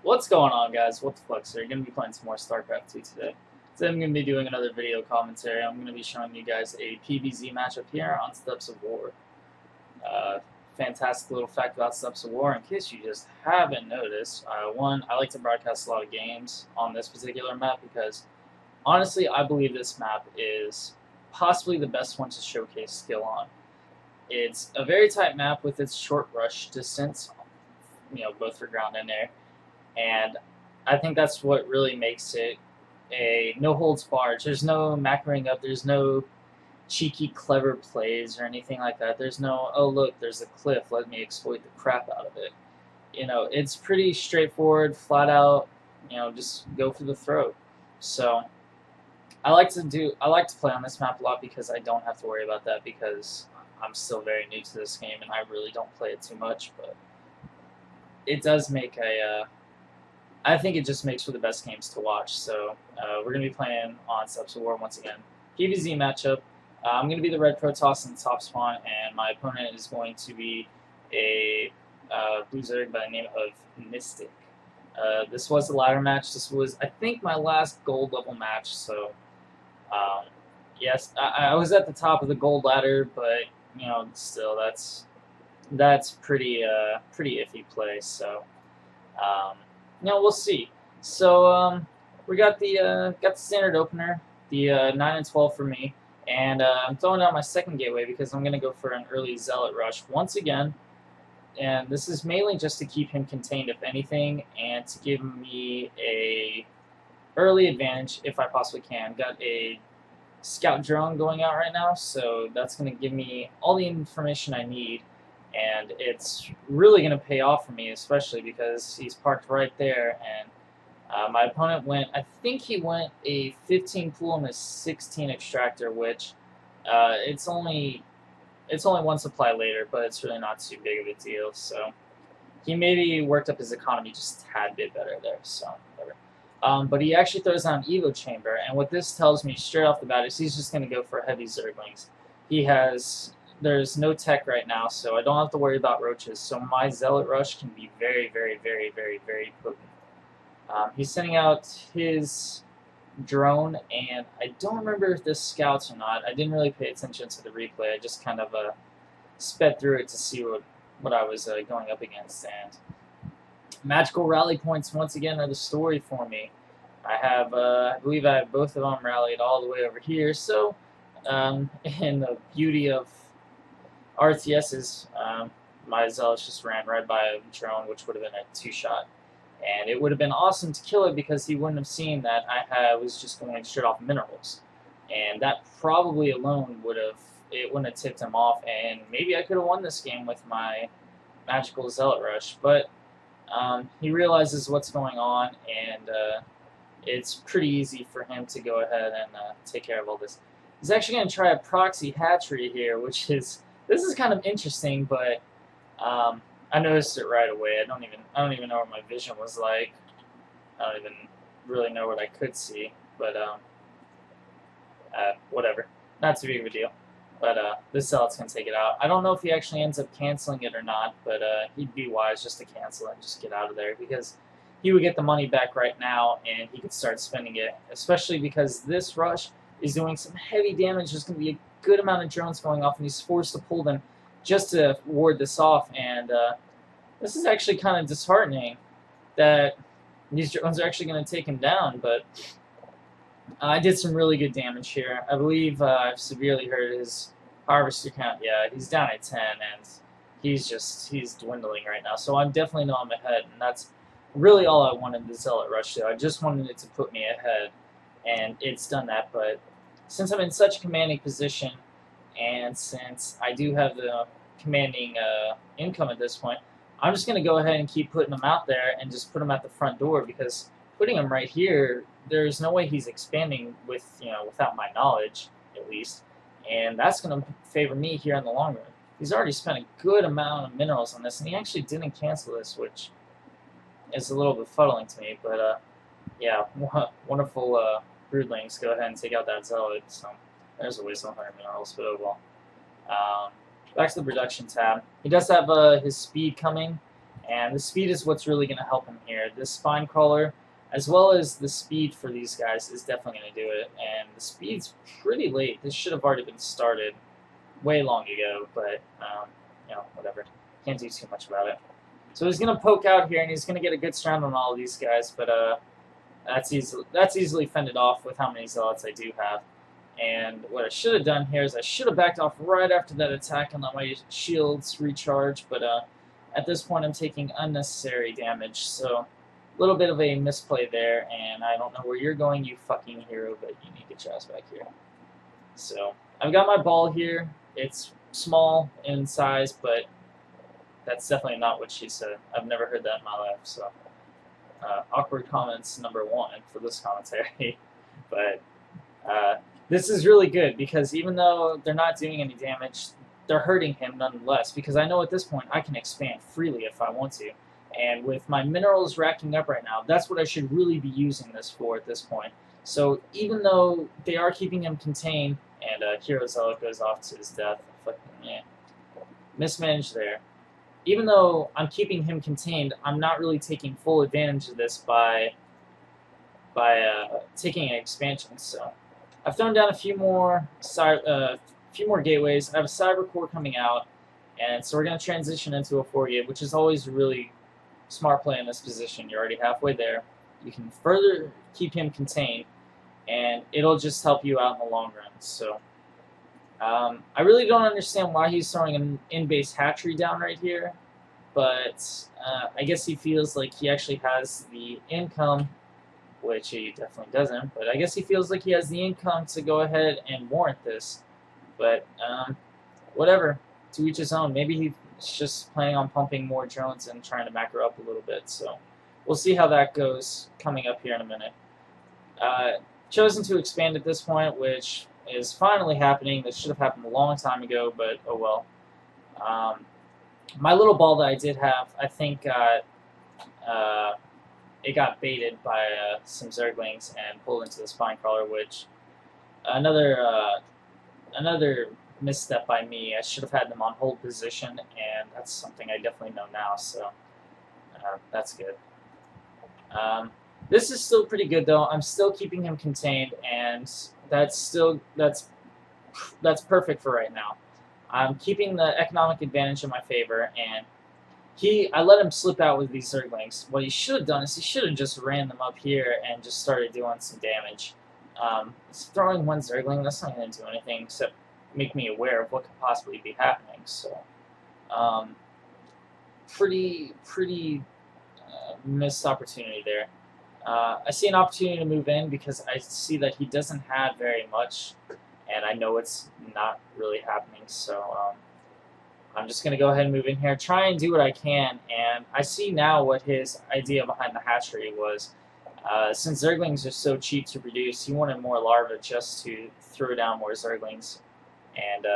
What's going on, guys? What the fuck, sir? You're going to be playing some more StarCraft 2 today. Today I'm going to be doing another video commentary. I'm going to be showing you guys a PvZ matchup here on Steps of War. Fantastic little fact about Steps of War, in case you just haven't noticed. One, I like to broadcast a lot of games on this particular map because, honestly, I believe this map is possibly the best one to showcase skill on. It's a very tight map with its short rush distance, both for ground and air. And I think that's what really makes it a no-holds-barred. There's no macroing up. There's no cheeky, clever plays or anything like that. There's no, oh, look, there's a cliff. Let me exploit the crap out of it. It's pretty straightforward, flat out, just go for the throat. So I like to play on this map a lot because I don't have to worry about that because I'm still very new to this game and I really don't play it too much. But it does make I think it just makes for the best games to watch. So we're going to be playing on Steps of War once again. PvZ matchup. I'm going to be the red Protoss in the top spawn, and my opponent is going to be a blue Zerg by the name of Mystic. This was the ladder match. This was, I think, my last gold level match. So yes, I was at the top of the gold ladder, but still that's pretty iffy play. So. We'll see. So we got the standard opener, the 9 and 12 for me, and I'm throwing out my second gateway because I'm gonna go for an early zealot rush once again, and this is mainly just to keep him contained, if anything, and to give me a early advantage if I possibly can. Got a scout drone going out right now, so that's gonna give me all the information I need. And it's really going to pay off for me, especially because he's parked right there. And my opponent went, I think he went a 15 pool and a 16 extractor, which it's only one supply later, but it's really not too big of a deal. So he maybe worked up his economy just a tad bit better there. So whatever. But he actually throws down an Evo chamber, and what this tells me straight off the bat is he's just going to go for heavy Zerglings. There's no tech right now, so I don't have to worry about roaches. So my Zealot Rush can be very, very, very, very, very potent. He's sending out his drone, and I don't remember if this scouts or not. I didn't really pay attention to the replay. I just kind of sped through it to see what I was going up against. And magical rally points once again are the story for me. I believe I have both of them rallied all the way over here. So. And the beauty of RTSs, my Zealots just ran right by a drone, which would have been a 2-shot. And it would have been awesome to kill it because he wouldn't have seen that I was just going straight off minerals. And that probably alone wouldn't have tipped him off, and maybe I could have won this game with my magical Zealot Rush. But he realizes what's going on, and it's pretty easy for him to go ahead and take care of all this. He's actually going to try a proxy hatchery here, this is kind of interesting, but I noticed it right away. I don't even know what my vision was like. I don't even really know what I could see, but whatever. Not too big of a deal. But this zealot's going to take it out. I don't know if he actually ends up canceling it or not, but he'd be wise just to cancel it and just get out of there because he would get the money back right now and he could start spending it, especially because this rush is doing some heavy damage. There's going to be a good amount of drones going off, and he's forced to pull them just to ward this off. And this is actually kind of disheartening that these drones are actually going to take him down. But I did some really good damage here. I believe I've severely hurt his harvester count. Yeah, he's down at 10, and he's dwindling right now. So I definitely know I'm ahead, and that's really all I wanted the Zealot Rush to. I just wanted it to put me ahead. And it's done that, but since I'm in such a commanding position, and since I do have the commanding income at this point, I'm just going to go ahead and keep putting them out there and just put them at the front door, because putting them right here, there's no way he's expanding without my knowledge, at least, and that's going to favor me here in the long run. He's already spent a good amount of minerals on this, and he actually didn't cancel this, which is a little befuddling to me, but yeah, wonderful broodlings go ahead and take out that zealot. So there's a waste of 100 minerals, but oh well. Back to the production tab. He does have his speed coming, And the speed is what's really going to help him here. This spine crawler, as well as the speed for these guys, is definitely going to do it. And the speed's pretty late. This should have already been started way long ago, but whatever. Can't do too much about it. So he's going to poke out here, and he's going to get a good surround on all of these guys, but that's easily fended off with how many zealots I do have. And what I should have done here is I should have backed off right after that attack and let my shields recharge, but at this point I'm taking unnecessary damage, so a little bit of a misplay there, and I don't know where you're going, you fucking hero, but you need to get your ass back here. So I've got my ball here. It's small in size, but that's definitely not what she said. I've never heard that in my life, so awkward comments #1 for this commentary. But this is really good because even though they're not doing any damage, they're hurting him nonetheless, because I know at this point I can expand freely if I want to. And with my minerals racking up right now, that's what I should really be using this for at this point. So even though they are keeping him contained, and Hero Zealot goes off to his death, fucking yeah, mismanaged there. Even though I'm keeping him contained, I'm not really taking full advantage of this by taking an expansion. So I've thrown down a few more gateways. I have a cyber core coming out, and so we're going to transition into a 4-gate, which is always a really smart play in this position. You're already halfway there. You can further keep him contained, and it'll just help you out in the long run. So I really don't understand why he's throwing an in-base hatchery down right here, but I guess he feels like he actually has the income, which he definitely doesn't, but I guess he feels like he has the income to go ahead and warrant this. But whatever, to each his own. Maybe he's just planning on pumping more drones and trying to macro up a little bit, so we'll see how that goes coming up here in a minute. Chosen to expand at this point, which is finally happening. This should have happened a long time ago, but oh well. My little ball that I did have, I think it got baited by some Zerglings and pulled into the spine crawler, which another misstep by me. I should have had them on hold position, and that's something I definitely know now, so that's good. This is still pretty good though. I'm still keeping him contained, and that's perfect for right now. I'm keeping the economic advantage in my favor, and I let him slip out with these Zerglings. What he should have done is he should have just ran them up here and just started doing some damage. Throwing one Zergling, that's not going to do anything except make me aware of what could possibly be happening. So, pretty missed opportunity there. I see an opportunity to move in because I see that he doesn't have very much, and I know it's not really happening. So I'm just going to go ahead and move in here, try and do what I can, and I see now what his idea behind the hatchery was. Since Zerglings are so cheap to produce, he wanted more larvae just to throw down more Zerglings, and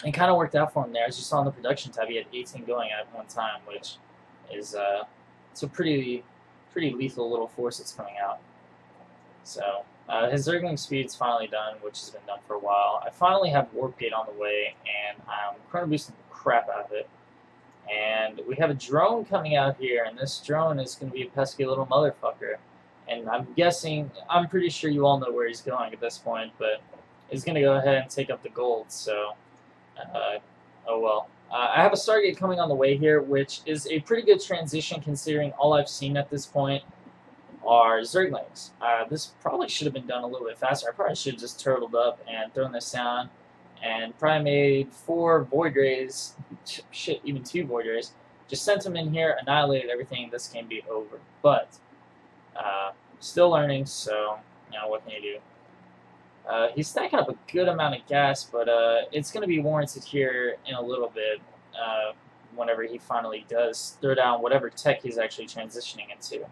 it kind of worked out for him there. As you saw in the production tab, he had 18 going at one time, which is it's a pretty lethal little force that's coming out. So his Zergling speed's finally done, which has been done for a while. I finally have Warp Gate on the way, and I'm chrono boosting the crap out of it. And we have a drone coming out here, and this drone is going to be a pesky little motherfucker. And I'm pretty sure you all know where he's going at this point, but he's going to go ahead and take up the gold, so oh well. I have a Stargate coming on the way here, which is a pretty good transition considering all I've seen at this point are Zerglings. This probably should have been done a little bit faster. I probably should have just turtled up and thrown this down and probably made 4 Void Rays, shit, even 2 Void Rays. Just sent them in here, annihilated everything, this can be over. But, still learning, so, what can you do? He's stacking up a good amount of gas, but it's going to be warranted here in a little bit whenever he finally does throw down whatever tech he's actually transitioning into.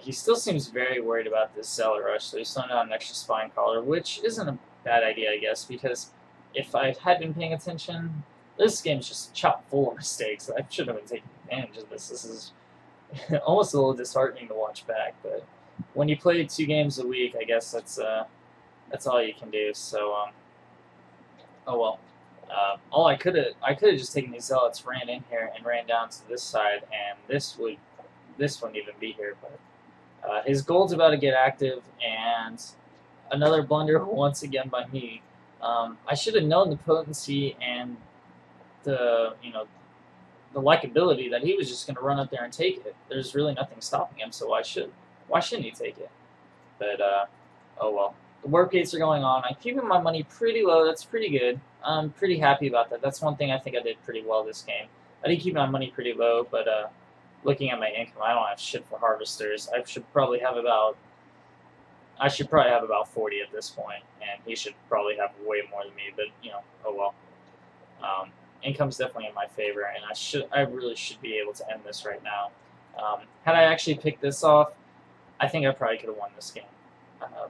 He still seems very worried about this Zealot Rush, so he's throwing down an extra Spine Collar, which isn't a bad idea, I guess, because if I had been paying attention, this game's just chock full of mistakes. I should have been taking advantage of this. This is almost a little disheartening to watch back, but when you play 2 games a week, I guess that's all you can do. So, oh well. All I could have just taken these zealots, ran in here, and ran down to this side, and this wouldn't even be here. But his gold's about to get active, and another blunder once again by me. I should have known the potency and the the likability that he was just going to run up there and take it. There's really nothing stopping him, so why shouldn't he take it? But oh well. The warp gates are going on. I'm keeping my money pretty low. That's pretty good. I'm pretty happy about that. That's one thing I think I did pretty well this game. I did keep my money pretty low, but looking at my income, I don't have shit for harvesters. I should probably have about 40 at this point, and he should probably have way more than me. But oh well. Income's definitely in my favor, and I really should be able to end this right now. Had I actually picked this off, I think I probably could have won this game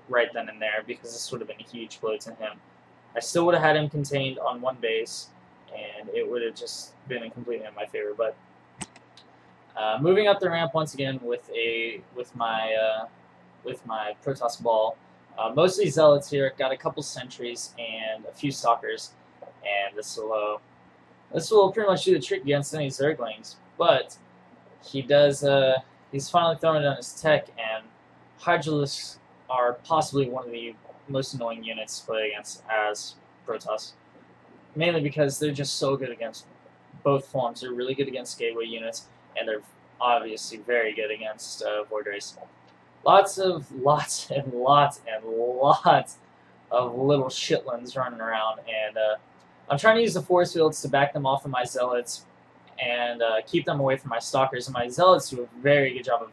right then and there, because this would have been a huge blow to him. I still would have had him contained on one base, and it would have just been completely in my favor. But moving up the ramp once again with my Protoss ball. Mostly zealots here. Got a couple sentries and a few stalkers, and this will pretty much do the trick against any zerglings. But he does. He's finally throwing it on his tech, and Hydralisks are possibly one of the most annoying units to play against as Protoss. Mainly because they're just so good against both forms. They're really good against gateway units, and they're obviously very good against Void Rays. Lots and lots of little shitlins running around, and I'm trying to use the force fields to back them off of my zealots and keep them away from my stalkers. And my zealots do a very good job of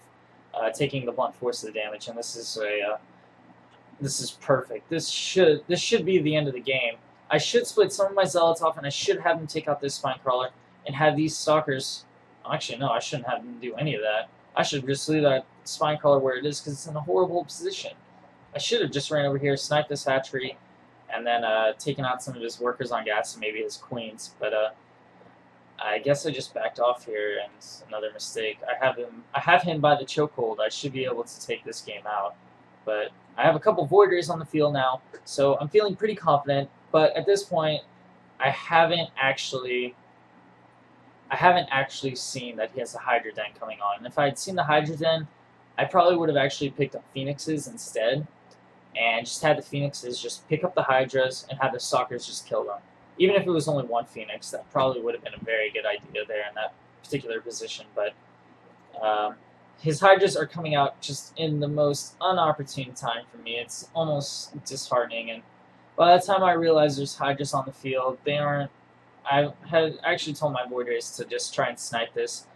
taking the blunt force of the damage, and this is perfect. This should be the end of the game. I should split some of my zealots off, and I should have them take out this spine crawler and have these stalkers. Actually, no, I shouldn't have them do any of that. I should just leave that spine crawler where it is, because it's in a horrible position. I should have just ran over here, sniped this hatchery, and then taken out some of his workers on gas and maybe his queens. But I guess I just backed off here, and another mistake. I have him by the chokehold. I should be able to take this game out. But I have a couple Void Rays on the field now, so I'm feeling pretty confident. But at this point, I haven't actually seen that he has a Hydra Den coming on. And if I had seen the Hydra Den, I probably would have actually picked up Phoenixes instead, and just had the Phoenixes just pick up the Hydras and have the Stalkers just kill them. Even if it was only one Phoenix, that probably would have been a very good idea there in that particular position. But his Hydras are coming out just in the most unopportune time for me. It's almost disheartening. And by the time I realized there's Hydras on the field, they aren't. I had actually told my Void Rays to just try and snipe this,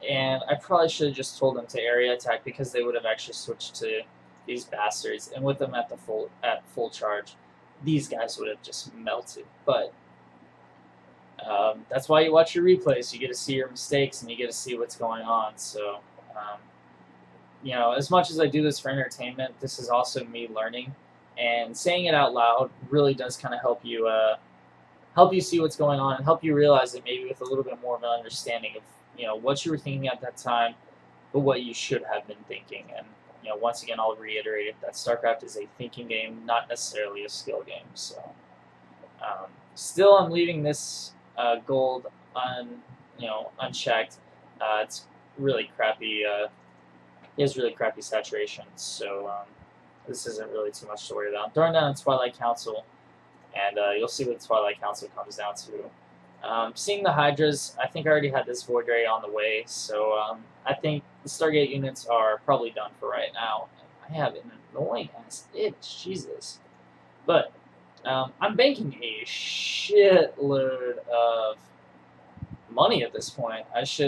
and I probably should have just told them to area attack, because they would have actually switched to these bastards, and with them at full charge, these guys would have just melted. But that's why you watch your replays. You get to see your mistakes, and you get to see what's going on. So, as much as I do this for entertainment, this is also me learning, and saying it out loud really does kind of help you see what's going on, and help you realize it maybe with a little bit more of an understanding of what you were thinking at that time, but what you should have been thinking. And once again, I'll reiterate it, that StarCraft is a thinking game, not necessarily a skill game. So still, I'm leaving this gold unchecked. It's really crappy. He has really crappy saturation, so this isn't really too much to worry about. I'm throwing down a Twilight Council, and you'll see what the Twilight Council comes down to. Seeing the Hydras, I think I already had this Void Ray on the way, so I think the Stargate units are probably done for right now. I have an annoying ass itch, Jesus. But I'm banking a shitload of money at this point. I should